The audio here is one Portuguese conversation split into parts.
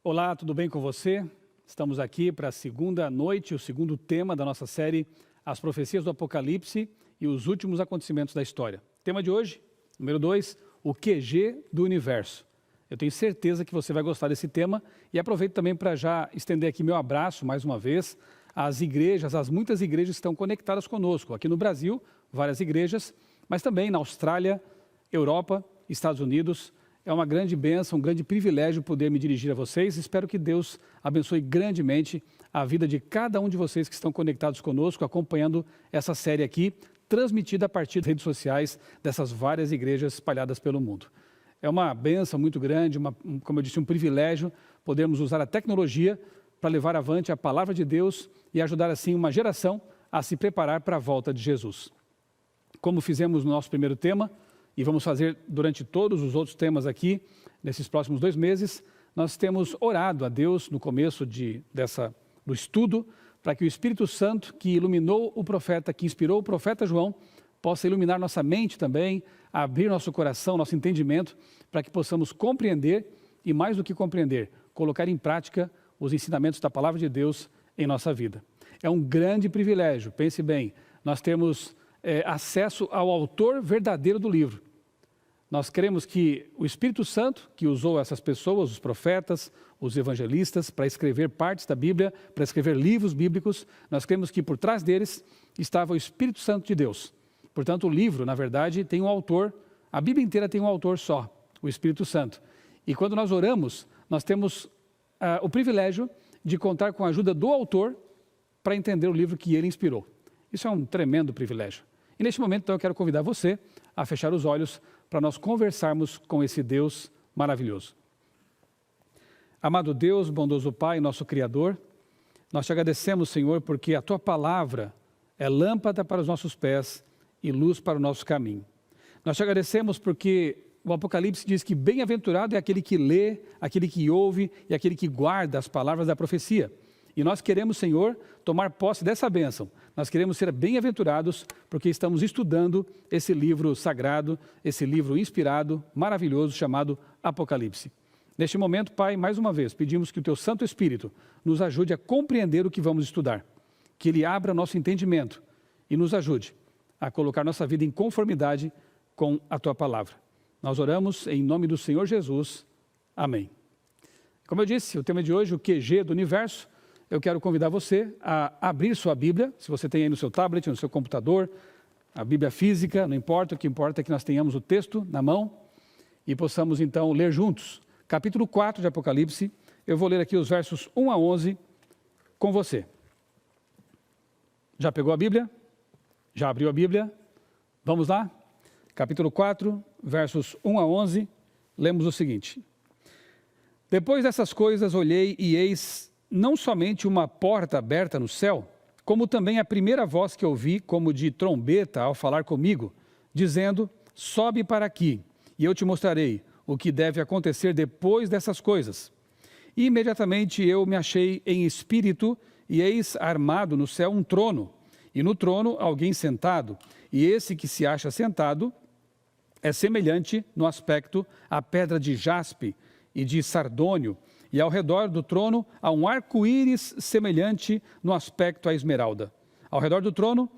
Olá, tudo bem com você? Estamos aqui para a segunda noite, o segundo tema da nossa série As Profecias do Apocalipse e os Últimos Acontecimentos da História. Tema de hoje, número 2, o QG do Universo. Eu tenho certeza que você vai gostar desse tema e aproveito também para já estender aqui meu abraço mais uma vez às igrejas, às muitas igrejas que estão conectadas conosco. Aqui no Brasil, várias igrejas, mas também na Austrália, Europa, Estados Unidos. É uma grande bênção, um grande privilégio poder me dirigir a vocês. Espero que Deus abençoe grandemente a vida de cada um de vocês que estão conectados conosco, acompanhando essa série aqui, transmitida a partir das redes sociais dessas várias igrejas espalhadas pelo mundo. É uma bênção muito grande, como eu disse, um privilégio podermos usar a tecnologia para levar avante a palavra de Deus e ajudar assim uma geração a se preparar para a volta de Jesus. Como fizemos no nosso primeiro tema, e vamos fazer durante todos os outros temas aqui, nesses próximos 2 meses, nós temos orado a Deus no começo do estudo, para que o Espírito Santo, que iluminou o profeta, que inspirou o profeta João, possa iluminar nossa mente também, abrir nosso coração, nosso entendimento, para que possamos compreender e, mais do que compreender, colocar em prática os ensinamentos da palavra de Deus em nossa vida. É um grande privilégio, pense bem, nós temos acesso ao autor verdadeiro do livro. Nós cremos que o Espírito Santo, que usou essas pessoas, os profetas, os evangelistas, para escrever partes da Bíblia, para escrever livros bíblicos, nós cremos que por trás deles estava o Espírito Santo de Deus. Portanto, o livro, na verdade, tem um autor, a Bíblia inteira tem um autor só, o Espírito Santo. E quando nós oramos, nós temos o privilégio de contar com a ajuda do autor para entender o livro que ele inspirou. Isso é um tremendo privilégio. E neste momento, então, eu quero convidar você a fechar os olhos para nós conversarmos com esse Deus maravilhoso. Amado Deus, bondoso Pai, nosso Criador, nós te agradecemos, Senhor, porque a Tua palavra é lâmpada para os nossos pés e luz para o nosso caminho. Nós te agradecemos porque o Apocalipse diz que bem-aventurado é aquele que lê, aquele que ouve e aquele que guarda as palavras da profecia. E nós queremos, Senhor, tomar posse dessa bênção. Nós queremos ser bem-aventurados porque estamos estudando esse livro sagrado, esse livro inspirado, maravilhoso, chamado Apocalipse. Neste momento, Pai, mais uma vez, pedimos que o Teu Santo Espírito nos ajude a compreender o que vamos estudar. Que Ele abra nosso entendimento e nos ajude a colocar nossa vida em conformidade com a Tua palavra. Nós oramos em nome do Senhor Jesus. Amém. Como eu disse, o tema de hoje, o QG do Universo. Eu quero convidar você a abrir sua Bíblia, se você tem aí no seu tablet, no seu computador, a Bíblia física, não importa, o que importa é que nós tenhamos o texto na mão e possamos então ler juntos. Capítulo 4 de Apocalipse, eu vou ler aqui os versos 1 a 11 com você. Já pegou a Bíblia? Já abriu a Bíblia? Vamos lá? Capítulo 4, versos 1 a 11, lemos o seguinte. Depois dessas coisas olhei e eis não somente uma porta aberta no céu, como também a primeira voz que ouvi, como de trombeta, ao falar comigo, dizendo, sobe para aqui, e eu te mostrarei o que deve acontecer depois dessas coisas. E imediatamente eu me achei em espírito, e eis armado no céu um trono, e no trono alguém sentado, e esse que se acha sentado é semelhante no aspecto à pedra de jaspe e de sardônio, e ao redor do trono há um arco-íris semelhante no aspecto à esmeralda. Ao redor do trono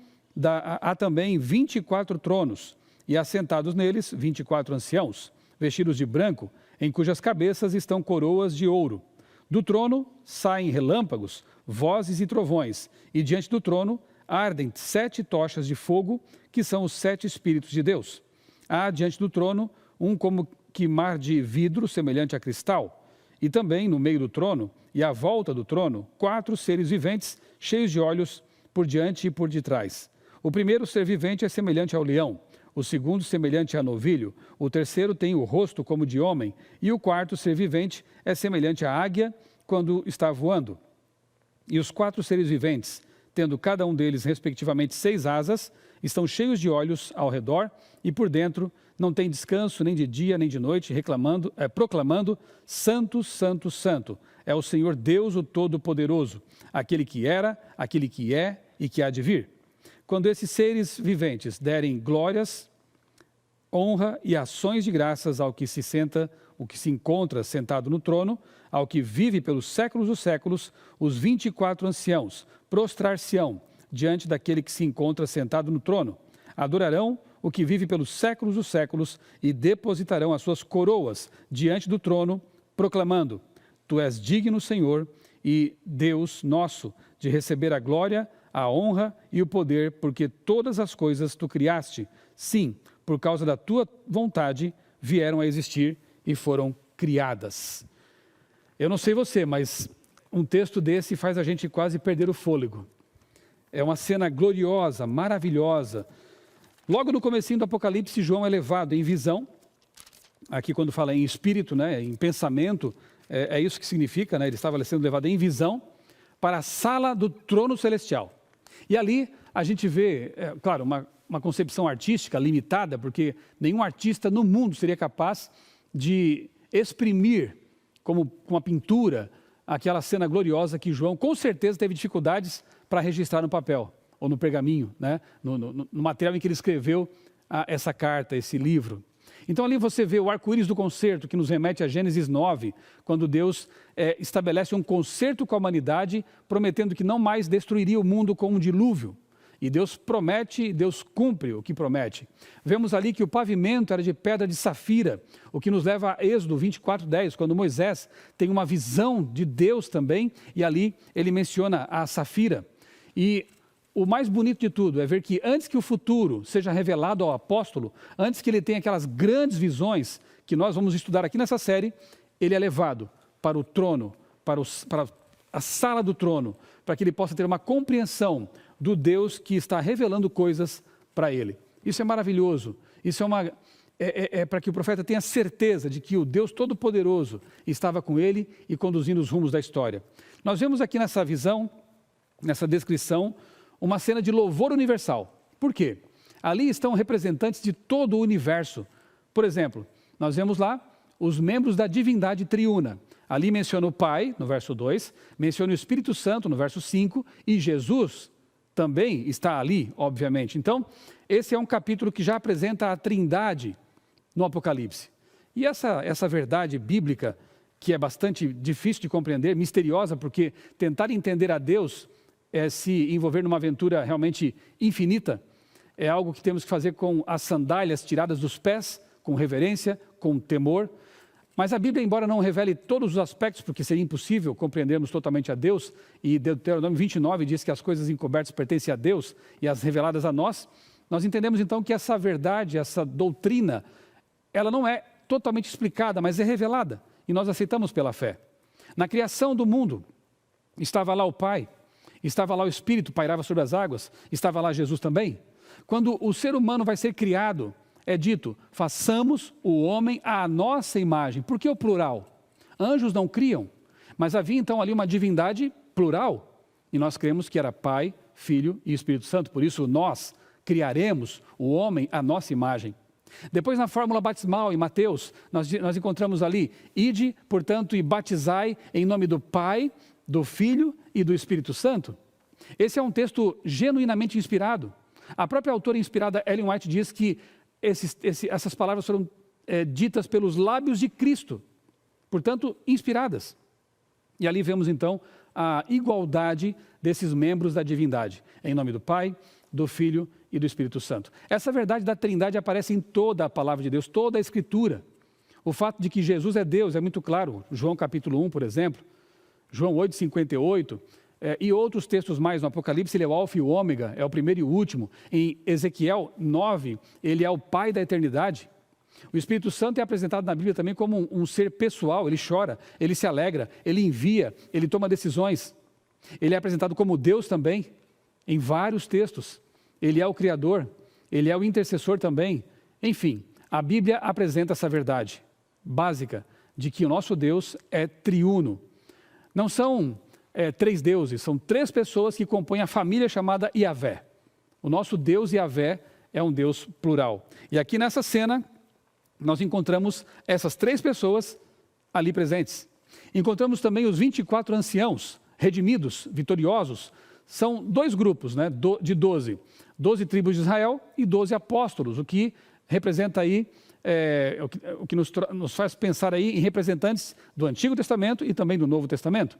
há também 24 tronos, e assentados neles 24 anciãos, vestidos de branco, em cujas cabeças estão coroas de ouro. Do trono saem relâmpagos, vozes e trovões, e diante do trono ardem 7 tochas de fogo, que são os 7 Espíritos de Deus. Há diante do trono um como que mar de vidro semelhante a cristal, e também no meio do trono e à volta do trono, 4 seres viventes cheios de olhos por diante e por detrás. O primeiro ser vivente é semelhante ao leão, o segundo semelhante a novilho, o terceiro tem o rosto como de homem, e o quarto ser vivente é semelhante à águia quando está voando. E os 4 seres viventes, tendo cada um deles respectivamente 6 asas, estão cheios de olhos ao redor e por dentro não tem descanso nem de dia nem de noite, proclamando, Santo, Santo, Santo, é o Senhor Deus o Todo-Poderoso, aquele que era, aquele que é e que há de vir. Quando esses seres viventes derem glórias, honra e ações de graças ao que se senta o que se encontra sentado no trono, ao que vive pelos séculos dos séculos, os 24 anciãos prostrar-se-ão diante daquele que se encontra sentado no trono. Adorarão o que vive pelos séculos dos séculos e depositarão as suas coroas diante do trono, proclamando: Tu és digno, Senhor, e Deus nosso, de receber a glória, a honra e o poder, porque todas as coisas tu criaste. Sim, por causa da tua vontade, vieram a existir e foram criadas. Eu não sei você, mas um texto desse faz a gente quase perder o fôlego. É uma cena gloriosa, maravilhosa. Logo no comecinho do Apocalipse, João é levado em visão. Aqui quando fala em espírito, né, em pensamento, é isso que significa, né? Ele estava sendo levado em visão para a sala do trono celestial. E ali a gente vê, claro, uma concepção artística limitada, porque nenhum artista no mundo seria capaz de exprimir, como com a pintura, aquela cena gloriosa que João com certeza teve dificuldades para registrar no papel, ou no pergaminho, né? no material em que ele escreveu essa carta, esse livro. Então ali você vê o arco-íris do concerto, que nos remete a Gênesis 9, quando Deus estabelece um concerto com a humanidade, prometendo que não mais destruiria o mundo com um dilúvio. E Deus promete e Deus cumpre o que promete. Vemos ali que o pavimento era de pedra de safira, o que nos leva a Êxodo 24:10, quando Moisés tem uma visão de Deus também, e ali ele menciona a safira. E o mais bonito de tudo é ver que antes que o futuro seja revelado ao apóstolo, antes que ele tenha aquelas grandes visões que nós vamos estudar aqui nessa série, ele é levado para o trono, para a sala do trono, para que ele possa ter uma compreensão do Deus que está revelando coisas para ele. Isso é maravilhoso, isso é para que o profeta tenha certeza de que o Deus Todo-Poderoso estava com ele e conduzindo os rumos da história. Nós vemos aqui nessa visão, nessa descrição, uma cena de louvor universal. Por quê? Ali estão representantes de todo o universo. Por exemplo, nós vemos lá os membros da divindade triuna. Ali menciona o Pai, no verso 2, menciona o Espírito Santo, no verso 5, e Jesus também está ali, obviamente. Então, esse é um capítulo que já apresenta a trindade no Apocalipse. E essa verdade bíblica, que é bastante difícil de compreender, misteriosa, porque tentar entender a Deus é se envolver numa aventura realmente infinita, é algo que temos que fazer com as sandálias tiradas dos pés, com reverência, com temor. Mas a Bíblia, embora não revele todos os aspectos, porque seria impossível compreendermos totalmente a Deus, e Deuteronômio 29 diz que as coisas encobertas pertencem a Deus e as reveladas a nós, nós entendemos então que essa verdade, essa doutrina, ela não é totalmente explicada, mas é revelada, e nós aceitamos pela fé. Na criação do mundo, estava lá o Pai, estava lá o Espírito, pairava sobre as águas, estava lá Jesus também. Quando o ser humano vai ser criado, é dito: façamos o homem à nossa imagem. Por que o plural? Anjos não criam, mas havia então ali uma divindade plural, e nós cremos que era Pai, Filho e Espírito Santo. Por isso nós criaremos o homem à nossa imagem. Depois, na fórmula batismal, em Mateus, nós encontramos ali: ide, portanto, e batizai em nome do Pai, do Filho e do Espírito Santo. Esse é um texto genuinamente inspirado. A própria autora inspirada, Ellen White, diz que essas palavras foram ditas pelos lábios de Cristo, portanto, inspiradas. E ali vemos, então, a igualdade desses membros da divindade, em nome do Pai, do Filho e do Espírito Santo. Essa verdade da Trindade aparece em toda a palavra de Deus, toda a Escritura. O fato de que Jesus é Deus é muito claro. João capítulo 1, por exemplo, João 8:58, e outros textos mais no Apocalipse, ele é o alfa e o ômega, é o primeiro e o último. Em Ezequiel 9, ele é o Pai da eternidade. O Espírito Santo é apresentado na Bíblia também como um ser pessoal, ele chora, ele se alegra, ele envia, ele toma decisões. Ele é apresentado como Deus também, em vários textos. Ele é o Criador, ele é o intercessor também. Enfim, a Bíblia apresenta essa verdade básica de que o nosso Deus é triuno. Não são três deuses, são três pessoas que compõem a família chamada Yahvé. O nosso Deus Yahvé é um Deus plural. E aqui nessa cena, nós encontramos essas três pessoas ali presentes. Encontramos também os 24 anciãos, redimidos, vitoriosos. São dois grupos, né, de 12. 12 tribos de Israel e 12 apóstolos, o que representa aí o que nos faz pensar aí em representantes do Antigo Testamento e também do Novo Testamento.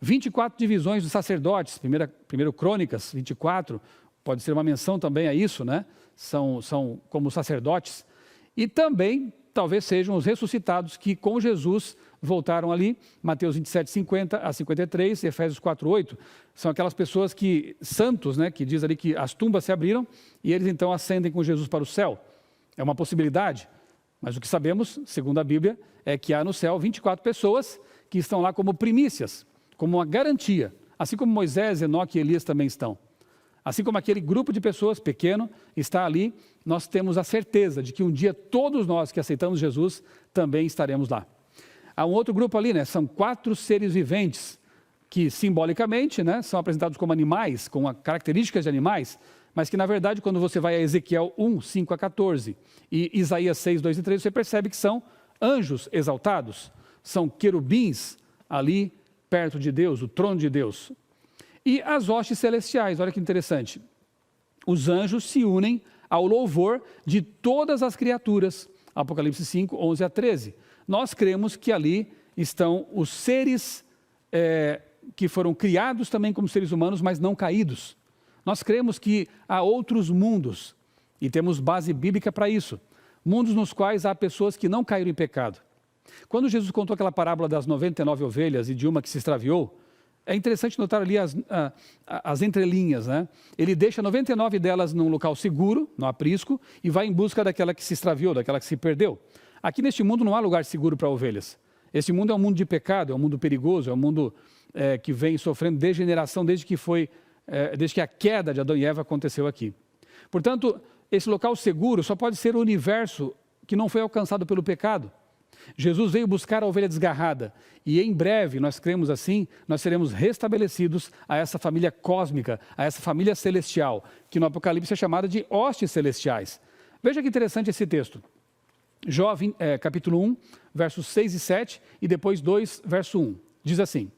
24 divisões dos sacerdotes, primeiro Crônicas 24, pode ser uma menção também a isso, né? São como sacerdotes. E também, talvez sejam os ressuscitados que com Jesus voltaram ali, Mateus 27, 50 a 53, Efésios 4, 8. São aquelas pessoas santos, né, que diz ali que as tumbas se abriram e eles então ascendem com Jesus para o céu. É uma possibilidade, mas o que sabemos, segundo a Bíblia, é que há no céu 24 pessoas que estão lá como primícias, como uma garantia, assim como Moisés, Enoque e Elias também estão. Assim como aquele grupo de pessoas pequeno está ali, nós temos a certeza de que um dia todos nós que aceitamos Jesus também estaremos lá. Há um outro grupo ali, né? São 4 seres viventes que simbolicamente, né, são apresentados como animais, com características de animais, mas que na verdade quando você vai a Ezequiel 1, 5 a 14 e Isaías 6, 2 e 3, você percebe que são anjos exaltados, são querubins ali perto de Deus, o trono de Deus. E as hostes celestiais, olha que interessante, os anjos se unem ao louvor de todas as criaturas, Apocalipse 5, 11 a 13. Nós cremos que ali estão os seres que foram criados também como seres humanos, mas não caídos. Nós cremos que há outros mundos, e temos base bíblica para isso, mundos nos quais há pessoas que não caíram em pecado. Quando Jesus contou aquela parábola das 99 ovelhas e de uma que se extraviou, é interessante notar ali as entrelinhas, né? Ele deixa 99 delas num local seguro, no aprisco, e vai em busca daquela que se extraviou, daquela que se perdeu. Aqui neste mundo não há lugar seguro para ovelhas. Este mundo é um mundo de pecado, é um mundo perigoso, é um mundo que vem sofrendo degeneração desde que a queda de Adão e Eva aconteceu aqui. Portanto, esse local seguro só pode ser o universo que não foi alcançado pelo pecado. Jesus veio buscar a ovelha desgarrada e em breve, nós cremos assim, nós seremos restabelecidos a essa família cósmica, a essa família celestial, que no Apocalipse é chamada de hostes celestiais. Veja que interessante esse texto. Jó, capítulo 1, versos 6 e 7 e depois 2, verso 1. Diz assim: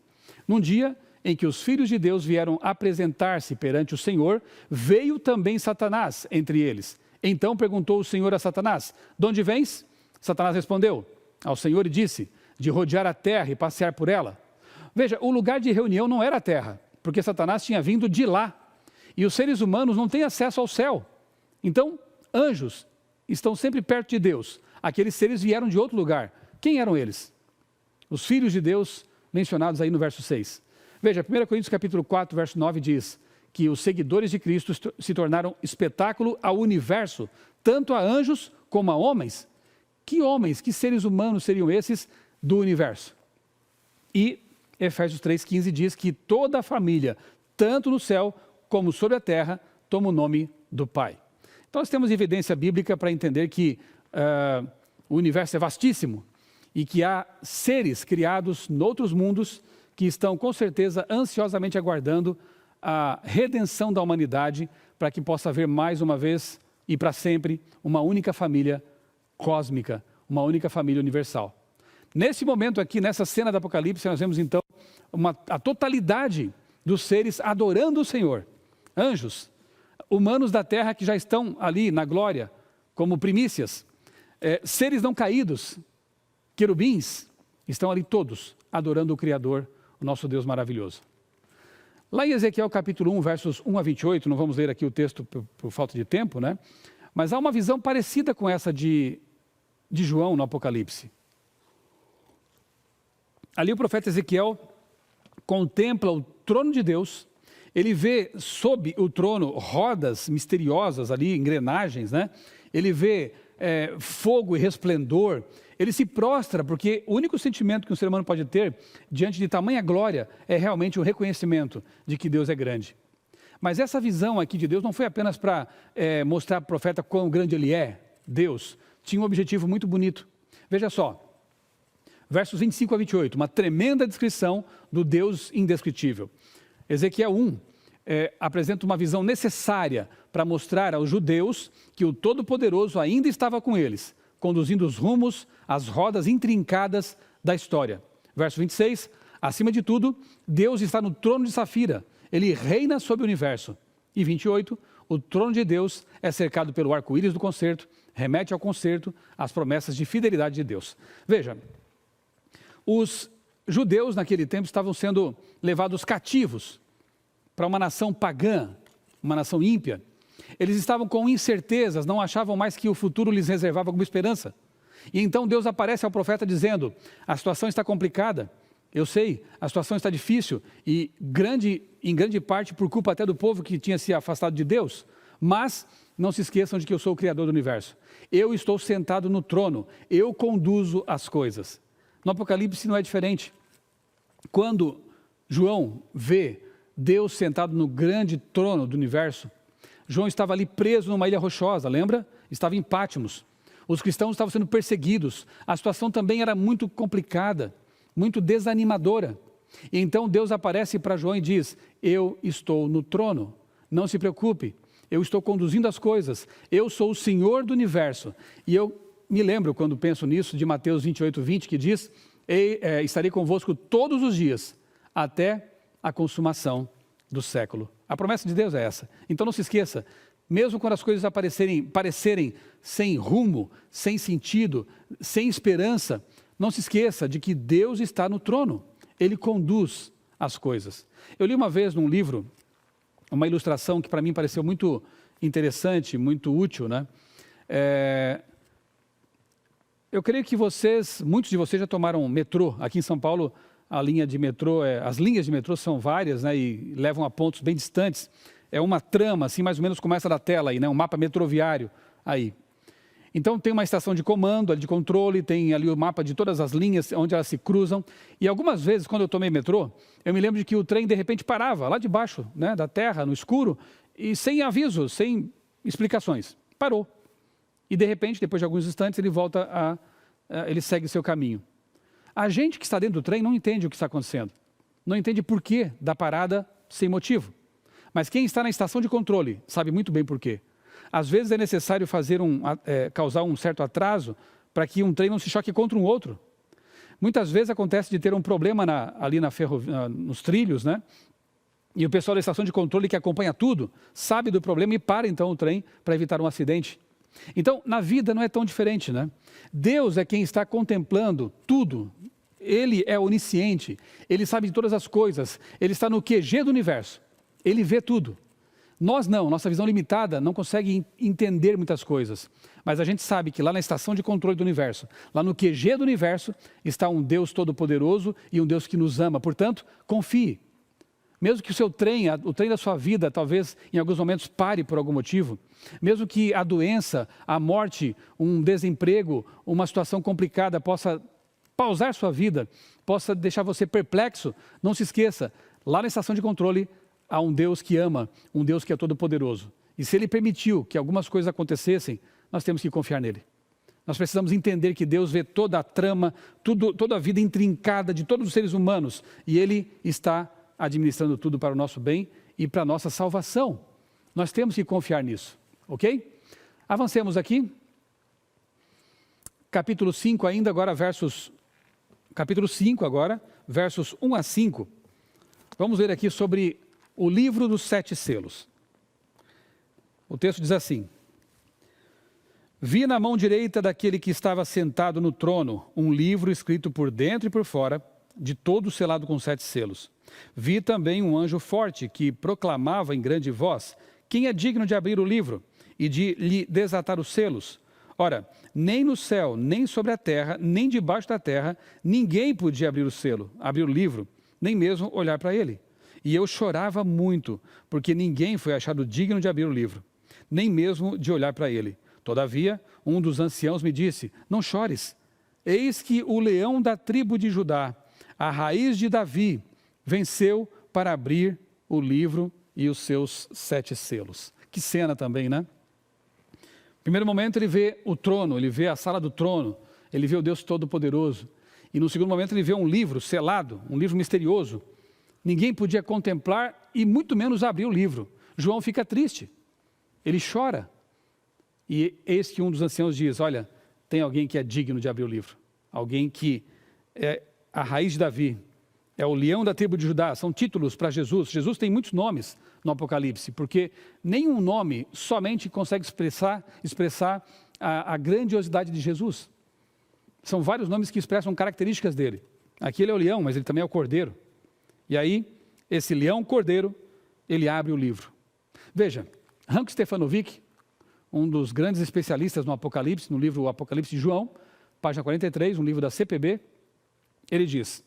num dia em que os filhos de Deus vieram apresentar-se perante o Senhor, veio também Satanás entre eles. Então perguntou o Senhor a Satanás: de onde vens? Satanás respondeu ao Senhor e disse: de rodear a terra e passear por ela. Veja, o lugar de reunião não era a terra, porque Satanás tinha vindo de lá. E os seres humanos não têm acesso ao céu. Então, anjos estão sempre perto de Deus. Aqueles seres vieram de outro lugar. Quem eram eles? Os filhos de Deus mencionados aí no verso 6. Veja, 1 Coríntios capítulo 4, verso 9 diz que os seguidores de Cristo se tornaram espetáculo ao universo, tanto a anjos como a homens. Que homens, que seres humanos seriam esses do universo? E Efésios 3,15 diz que toda a família, tanto no céu como sobre a terra, toma o nome do Pai. Então nós temos evidência bíblica para entender que o universo é vastíssimo e que há seres criados noutros mundos que estão com certeza ansiosamente aguardando a redenção da humanidade para que possa haver mais uma vez e para sempre uma única família cósmica, uma única família universal. Nesse momento aqui, nessa cena do Apocalipse, nós vemos então a totalidade dos seres adorando o Senhor. Anjos, humanos da terra que já estão ali na glória, como primícias, seres não caídos, querubins, estão ali todos adorando o Criador, o nosso Deus maravilhoso. Lá em Ezequiel capítulo 1, versos 1 a 28, não vamos ler aqui o texto por falta de tempo, né? Mas há uma visão parecida com essa de João no Apocalipse. Ali o profeta Ezequiel contempla o trono de Deus, ele vê sob o trono rodas misteriosas ali, engrenagens, né? Ele vê fogo e resplendor, ele se prostra, porque o único sentimento que um ser humano pode ter diante de tamanha glória é realmente o reconhecimento de que Deus é grande. Mas essa visão aqui de Deus não foi apenas para mostrar para o profeta quão grande ele é, Deus, tinha um objetivo muito bonito. Veja só, versos 25 a 28, uma tremenda descrição do Deus indescritível. Ezequiel 1 apresenta uma visão necessária para mostrar aos judeus que o Todo-Poderoso ainda estava com eles, conduzindo os rumos, as rodas intrincadas da história. Verso 26, acima de tudo, Deus está no trono de safira, ele reina sobre o universo. E 28, o trono de Deus é cercado pelo arco-íris do concerto, remete ao conserto, às promessas de fidelidade de Deus. Veja, os judeus naquele tempo estavam sendo levados cativos para uma nação pagã, uma nação ímpia. Eles estavam com incertezas, não achavam mais que o futuro lhes reservava alguma esperança. E então Deus aparece ao profeta dizendo: a situação está complicada, eu sei, a situação está difícil e em grande parte por culpa até do povo que tinha se afastado de Deus, mas não se esqueçam de que eu sou o Criador do universo. Eu estou sentado no trono, eu conduzo as coisas. No Apocalipse não é diferente. Quando João vê Deus sentado no grande trono do universo, João estava ali preso numa ilha rochosa, lembra? Estava em Patmos. Os cristãos estavam sendo perseguidos. A situação também era muito complicada, muito desanimadora. E então Deus aparece para João e diz: eu estou no trono, não se preocupe, eu estou conduzindo as coisas, eu sou o Senhor do universo. E eu me lembro, quando penso nisso, de Mateus 28:20, que diz: estarei convosco todos os dias, até a consumação do século. A promessa de Deus é essa. Então não se esqueça, mesmo quando as coisas parecerem sem rumo, sem sentido, sem esperança, não se esqueça de que Deus está no trono. Ele conduz as coisas. Eu li uma vez num livro uma ilustração que para mim pareceu muito interessante, muito útil, né? Eu creio que muitos de vocês já tomaram metrô. Aqui em São Paulo, a linha de metrô, as linhas de metrô são várias, né, e levam a pontos bem distantes. É uma trama, assim, mais ou menos como essa da tela aí, né, um mapa metroviário aí. Então tem uma estação de comando, de controle, tem ali o mapa de todas as linhas, onde elas se cruzam. E algumas vezes, quando eu tomei metrô, eu me lembro de que o trem de repente parava lá debaixo, né, da terra, no escuro, e sem aviso, sem explicações. Parou. E de repente, depois de alguns instantes, ele segue seu caminho. A gente que está dentro do trem não entende o que está acontecendo. Não entende por que da parada sem motivo. Mas quem está na estação de controle sabe muito bem por quê. Às vezes é necessário causar um certo atraso para que um trem não se choque contra um outro. Muitas vezes acontece de ter um problema ali nos trilhos, né? E o pessoal da estação de controle que acompanha tudo sabe do problema e para então o trem para evitar um acidente. Então, na vida não é tão diferente, né? Deus é quem está contemplando tudo. Ele é onisciente, ele sabe de todas as coisas, ele está no QG do universo, ele vê tudo. Nós não, nossa visão limitada não consegue entender muitas coisas, mas a gente sabe que lá na estação de controle do universo, lá no QG do universo, está um Deus todo-poderoso e um Deus que nos ama. Portanto, confie. Mesmo que o trem da sua vida, talvez em alguns momentos pare por algum motivo, mesmo que a doença, a morte, um desemprego, uma situação complicada possa pausar sua vida, possa deixar você perplexo, não se esqueça, lá na estação de controle há um Deus que ama, um Deus que é todo-poderoso. E se Ele permitiu que algumas coisas acontecessem, nós temos que confiar nele. Nós precisamos entender que Deus vê toda a trama, toda a vida intrincada de todos os seres humanos, e Ele está administrando tudo para o nosso bem e para a nossa salvação. Nós temos que confiar nisso, ok? Avancemos aqui. Capítulo 5 ainda, capítulo 5 agora, versos 1 a 5. Vamos ver aqui sobre o livro dos 7 selos. O texto diz assim: vi na mão direita daquele que estava sentado no trono um livro escrito por dentro e por fora, de todo selado com 7 selos. Vi também um anjo forte que proclamava em grande voz: quem é digno de abrir o livro e de lhe desatar os selos? Ora, nem no céu, nem sobre a terra, nem debaixo da terra, ninguém podia abrir o livro, nem mesmo olhar para ele. E eu chorava muito, porque ninguém foi achado digno de abrir o livro, nem mesmo de olhar para ele. Todavia, um dos anciãos me disse: não chores, eis que o leão da tribo de Judá, a raiz de Davi, venceu para abrir o livro e os seus 7 selos. Que cena também, né? No primeiro momento ele vê o trono, ele vê a sala do trono, ele vê o Deus Todo-Poderoso. E no segundo momento ele vê um livro selado, um livro misterioso. Ninguém podia contemplar e muito menos abrir o livro. João fica triste, ele chora. E eis que um dos anciãos diz: olha, tem alguém que é digno de abrir o livro. Alguém que é a raiz de Davi. É o leão da tribo de Judá, são títulos para Jesus. Jesus tem muitos nomes no Apocalipse, porque nenhum nome somente consegue expressar a grandiosidade de Jesus. São vários nomes que expressam características dele. Aqui ele é o leão, mas ele também é o cordeiro. E aí, esse leão-cordeiro, ele abre o livro. Veja, Hank Stefanovic, um dos grandes especialistas no Apocalipse, no livro Apocalipse de João, página 43, um livro da CPB, ele diz: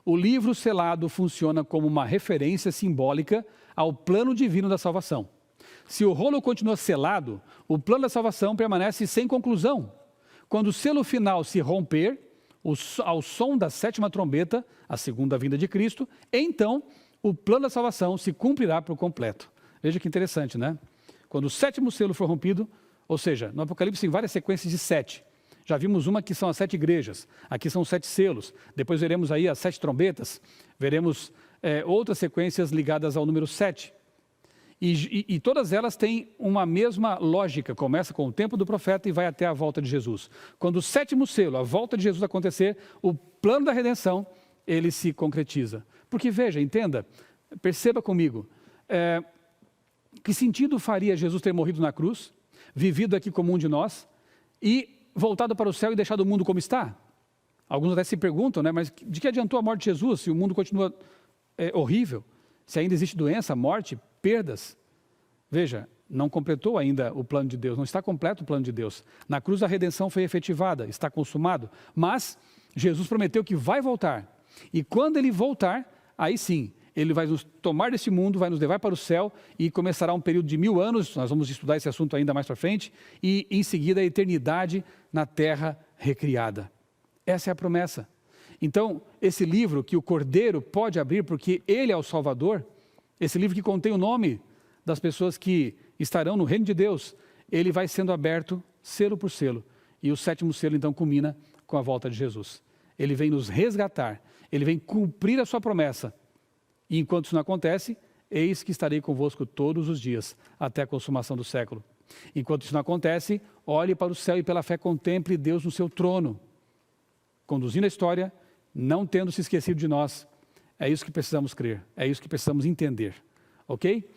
o livro selado funciona como uma referência simbólica ao plano divino da salvação. Se o rolo continua selado, o plano da salvação permanece sem conclusão. Quando o selo final se romper, ao som da 7ª trombeta, a segunda vinda de Cristo, então o plano da salvação se cumprirá por completo. Veja que interessante, né? Quando o 7º selo for rompido, ou seja, no Apocalipse tem várias sequências de 7. Já vimos uma que são as 7 igrejas, aqui são os 7 selos, depois veremos aí as 7 trombetas, veremos outras sequências ligadas ao número 7. E todas elas têm uma mesma lógica, começa com o tempo do profeta e vai até a volta de Jesus. Quando o 7º selo, a volta de Jesus acontecer, o plano da redenção, ele se concretiza. Porque veja, entenda, perceba comigo, que sentido faria Jesus ter morrido na cruz, vivido aqui como um de nós, e voltado para o céu e deixado o mundo como está? Alguns até se perguntam, né, mas de que adiantou a morte de Jesus se o mundo continua horrível? Se ainda existe doença, morte, perdas? Veja, não completou ainda o plano de Deus, não está completo o plano de Deus. Na cruz a redenção foi efetivada, está consumado, mas Jesus prometeu que vai voltar. E quando ele voltar, aí sim, ele vai nos tomar desse mundo, vai nos levar para o céu e começará um período de 1000 anos, nós vamos estudar esse assunto ainda mais para frente, e em seguida a eternidade na terra recriada. Essa é a promessa. Então, esse livro que o Cordeiro pode abrir, porque ele é o Salvador, esse livro que contém o nome das pessoas que estarão no reino de Deus, ele vai sendo aberto selo por selo. E o 7º selo então culmina com a volta de Jesus. Ele vem nos resgatar, ele vem cumprir a sua promessa. E enquanto isso não acontece, eis que estarei convosco todos os dias, até a consumação do século. Enquanto isso não acontece, olhe para o céu e pela fé contemple Deus no seu trono, conduzindo a história, não tendo se esquecido de nós. É isso que precisamos crer, é isso que precisamos entender, ok?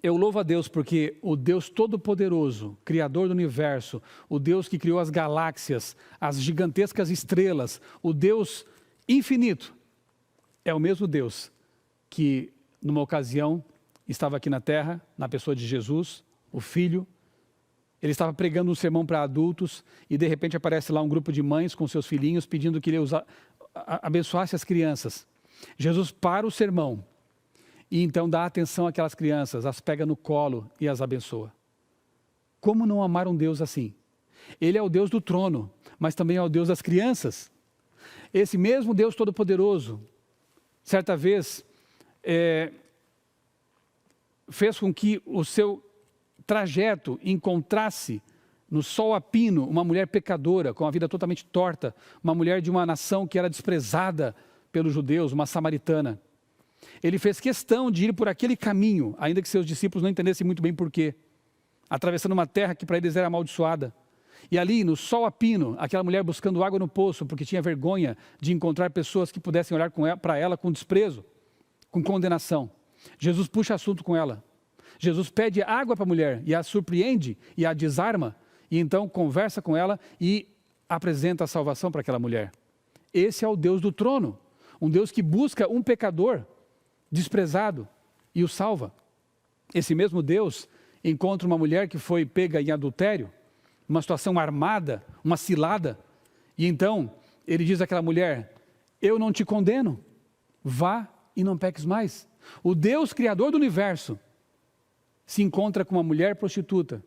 Eu louvo a Deus porque o Deus Todo-Poderoso, Criador do Universo, o Deus que criou as galáxias, as gigantescas estrelas, o Deus infinito, é o mesmo Deus que, numa ocasião, estava aqui na terra, na pessoa de Jesus, o Filho. Ele estava pregando um sermão para adultos e, de repente, aparece lá um grupo de mães com seus filhinhos pedindo que ele abençoasse as crianças. Jesus para o sermão e então dá atenção àquelas crianças, as pega no colo e as abençoa. Como não amar um Deus assim? Ele é o Deus do trono, mas também é o Deus das crianças. Esse mesmo Deus Todo-Poderoso, certa vez, fez com que o seu trajeto encontrasse no sol a pino uma mulher pecadora, com a vida totalmente torta, uma mulher de uma nação que era desprezada pelos judeus, uma samaritana. Ele fez questão de ir por aquele caminho, ainda que seus discípulos não entendessem muito bem porquê, atravessando uma terra que para eles era amaldiçoada. E ali, no sol a pino, aquela mulher buscando água no poço, porque tinha vergonha de encontrar pessoas que pudessem olhar para ela com desprezo, com condenação. Jesus puxa assunto com ela. Jesus pede água para a mulher e a surpreende e a desarma, e então conversa com ela e apresenta a salvação para aquela mulher. Esse é o Deus do trono, um Deus que busca um pecador desprezado e o salva. Esse mesmo Deus encontra uma mulher que foi pega em adultério, uma situação armada, uma cilada, e então ele diz àquela mulher: eu não te condeno, vá e não peques mais. O Deus Criador do Universo se encontra com uma mulher prostituta,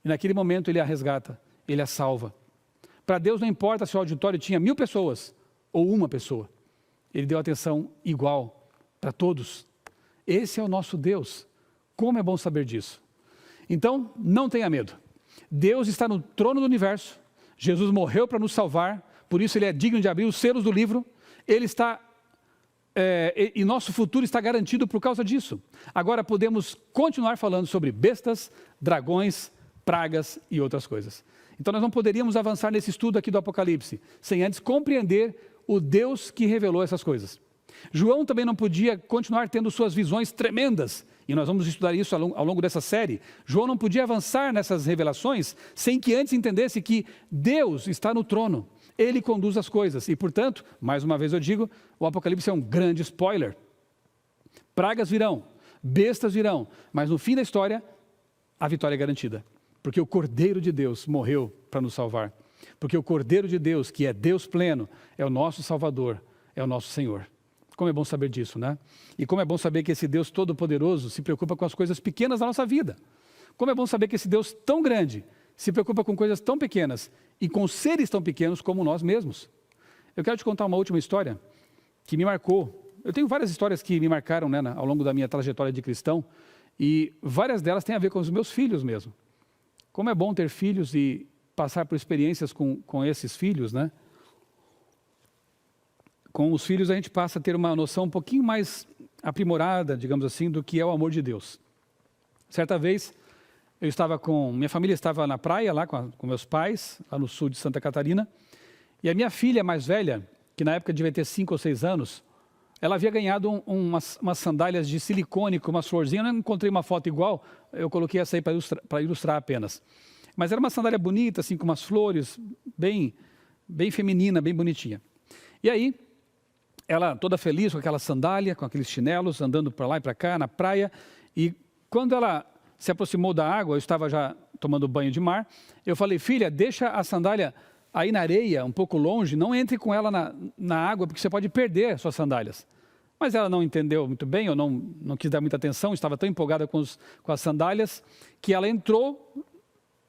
e naquele momento ele a resgata, ele a salva. Para Deus não importa se o auditório tinha 1000 pessoas ou uma pessoa, ele deu atenção igual para todos. Esse é o nosso Deus. Como é bom saber disso. Então, não tenha medo. Deus está no trono do universo, Jesus morreu para nos salvar, por isso ele é digno de abrir os selos do livro, ele está, e nosso futuro está garantido por causa disso. Agora podemos continuar falando sobre bestas, dragões, pragas e outras coisas. Então nós não poderíamos avançar nesse estudo aqui do Apocalipse, sem antes compreender o Deus que revelou essas coisas. João também não podia continuar tendo suas visões tremendas E nós vamos estudar isso ao longo dessa série. João não podia avançar nessas revelações sem que antes entendesse que Deus está no trono. Ele conduz as coisas. E, portanto, mais uma vez eu digo, o Apocalipse é um grande spoiler. Pragas virão, bestas virão, mas no fim da história, a vitória é garantida. Porque o Cordeiro de Deus morreu para nos salvar. Porque o Cordeiro de Deus, que é Deus pleno, é o nosso Salvador, é o nosso Senhor. Como é bom saber disso, né? E como é bom saber que esse Deus todo-poderoso se preocupa com as coisas pequenas da nossa vida. Como é bom saber que esse Deus tão grande se preocupa com coisas tão pequenas e com seres tão pequenos como nós mesmos. Eu quero te contar uma última história que me marcou. Eu tenho várias histórias que me marcaram, né, ao longo da minha trajetória de cristão, e várias delas têm a ver com os meus filhos mesmo. Como é bom ter filhos e passar por experiências com esses filhos, né? Com os filhos a gente passa a ter uma noção um pouquinho mais aprimorada, digamos assim, do que é o amor de Deus. Certa vez, minha família estava na praia, lá com meus pais, lá no sul de Santa Catarina, e a minha filha mais velha, que na época devia ter 5 ou 6 anos, ela havia ganhado umas sandálias de silicone com umas florzinhas. Eu não encontrei uma foto igual, eu coloquei essa aí para ilustrar apenas. Mas era uma sandália bonita, assim, com umas flores, bem feminina, bem bonitinha. E aí, ela toda feliz com aquela sandália, com aqueles chinelos, andando para lá e para cá na praia. E quando ela se aproximou da água, eu estava já tomando banho de mar, eu falei: filha, deixa a sandália aí na areia, um pouco longe, não entre com ela na água, porque você pode perder suas sandálias. Mas ela não entendeu muito bem, ou não quis dar muita atenção, estava tão empolgada com as sandálias, que ela entrou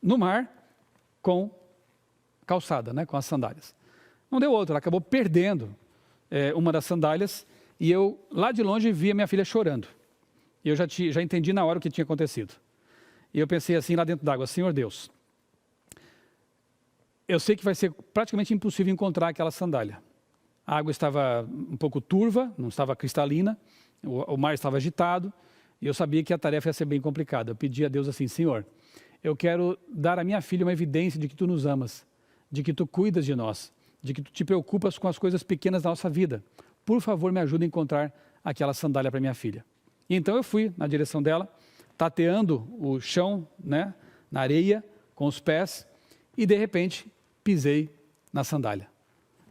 no mar com calçada, né, com as sandálias. Não deu outra, ela acabou perdendo uma das sandálias, e eu, lá de longe, vi a minha filha chorando. E eu já entendi na hora o que tinha acontecido. E eu pensei assim, lá dentro d'água: Senhor Deus, eu sei que vai ser praticamente impossível encontrar aquela sandália. A água estava um pouco turva, não estava cristalina, o mar estava agitado, e eu sabia que a tarefa ia ser bem complicada. Eu pedi a Deus assim: Senhor, eu quero dar à minha filha uma evidência de que Tu nos amas, de que Tu cuidas de nós, de que Tu te preocupas com as coisas pequenas da nossa vida. Por favor, me ajuda a encontrar aquela sandália para minha filha. E então eu fui na direção dela, tateando o chão, né, na areia, com os pés, e de repente pisei na sandália.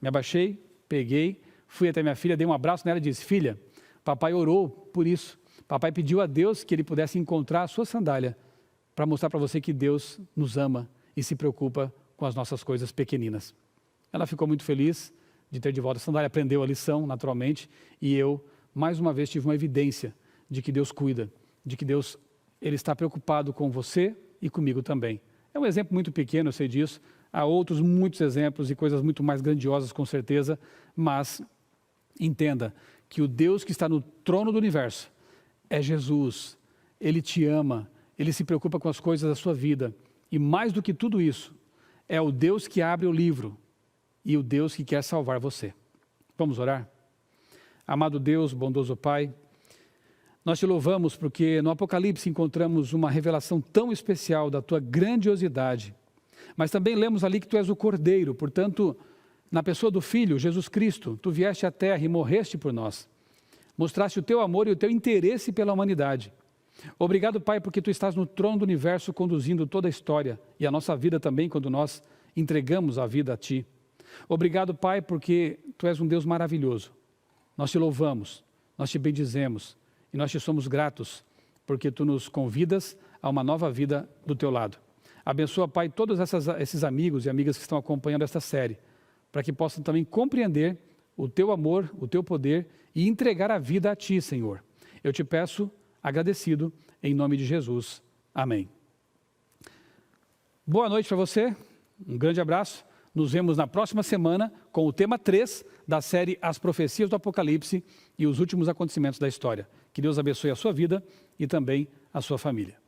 Me abaixei, peguei, fui até minha filha, dei um abraço nela e disse: filha, papai orou por isso. Papai pediu a Deus que ele pudesse encontrar a sua sandália para mostrar para você que Deus nos ama e se preocupa com as nossas coisas pequeninas. Ela ficou muito feliz de ter de volta a sandália, aprendeu a lição naturalmente, e eu, mais uma vez, tive uma evidência de que Deus cuida, de que Deus ele está preocupado com você e comigo também. É um exemplo muito pequeno, eu sei disso. Há outros muitos exemplos e coisas muito mais grandiosas, com certeza, mas entenda que o Deus que está no trono do universo é Jesus. Ele te ama, Ele se preocupa com as coisas da sua vida. E mais do que tudo isso, é o Deus que abre o livro e o Deus que quer salvar você. Vamos orar? Amado Deus, bondoso Pai, nós te louvamos porque no Apocalipse encontramos uma revelação tão especial da Tua grandiosidade, mas também lemos ali que Tu és o Cordeiro, portanto, na pessoa do Filho, Jesus Cristo, Tu vieste à terra e morreste por nós. Mostraste o Teu amor e o Teu interesse pela humanidade. Obrigado, Pai, porque Tu estás no trono do universo conduzindo toda a história e a nossa vida também, quando nós entregamos a vida a Ti. Obrigado, Pai, porque Tu és um Deus maravilhoso. Nós Te louvamos, nós Te bendizemos e nós Te somos gratos porque Tu nos convidas a uma nova vida do Teu lado. Abençoa, Pai, todos esses amigos e amigas que estão acompanhando esta série, para que possam também compreender o Teu amor, o Teu poder e entregar a vida a Ti, Senhor. Eu Te peço, agradecido, em nome de Jesus. Amém. Boa noite para você, um grande abraço. Nos vemos na próxima semana com o tema 3 da série As Profecias do Apocalipse e os últimos acontecimentos da história. Que Deus abençoe a sua vida e também a sua família.